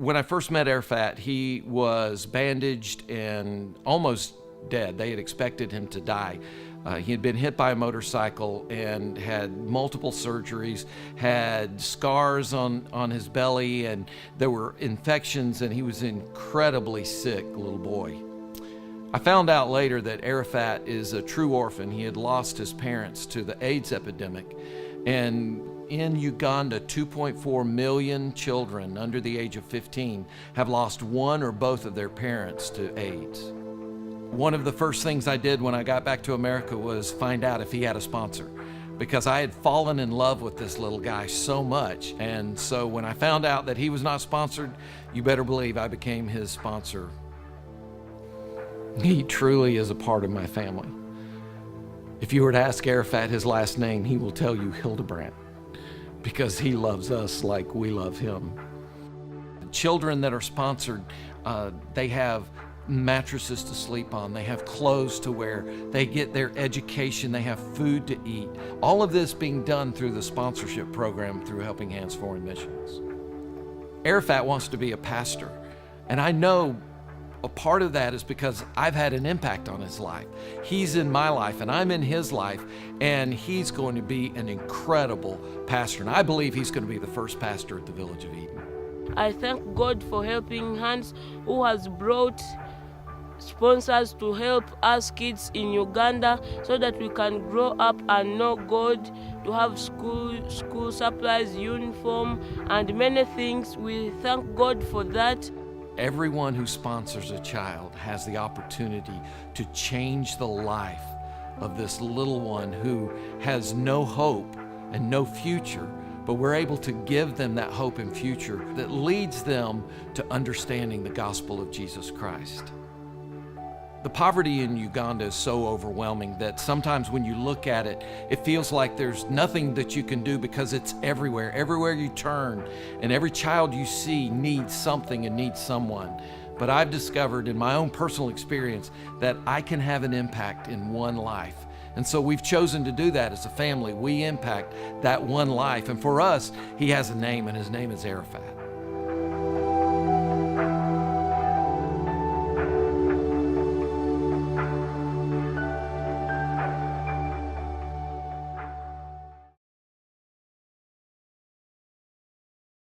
When I first met Arafat, he was bandaged and almost dead. They had expected him to die. He had been hit by a motorcycle and had multiple surgeries, had scars on his belly, and there were infections, and he was an incredibly sick little boy. I found out later that Arafat is a true orphan. He had lost his parents to the AIDS epidemic. And in Uganda, 2.4 million children under the age of 15 have lost one or both of their parents to AIDS. One of the first things I did when I got back to America was find out if he had a sponsor, because I had fallen in love with this little guy so much. And so when I found out that he was not sponsored, you better believe I became his sponsor. He truly is a part of my family. If you were to ask Arafat his last name, he will tell you Hildebrandt, because he loves us like we love him. The children that are sponsored, they have mattresses to sleep on, they have clothes to wear, they get their education, they have food to eat. All of this being done through the sponsorship program through Helping Hands Foreign Missions. Arafat wants to be a pastor, and I know a part of that is because I've had an impact on his life. He's in my life and I'm in his life, and he's going to be an incredible pastor. And I believe he's going to be the first pastor at the Village of Eden. I thank God for Helping Hands, who has brought sponsors to help us kids in Uganda so that we can grow up and know God, to have school supplies, uniform, and many things. We thank God for that. Everyone who sponsors a child has the opportunity to change the life of this little one who has no hope and no future, but we're able to give them that hope and future that leads them to understanding the gospel of Jesus Christ. The poverty in Uganda is so overwhelming that sometimes when you look at it, it feels like there's nothing that you can do, because it's everywhere. Everywhere you turn, and every child you see needs something and needs someone. But I've discovered in my own personal experience that I can have an impact in one life. And so we've chosen to do that as a family. We impact that one life. And for us, he has a name, and his name is Arafat.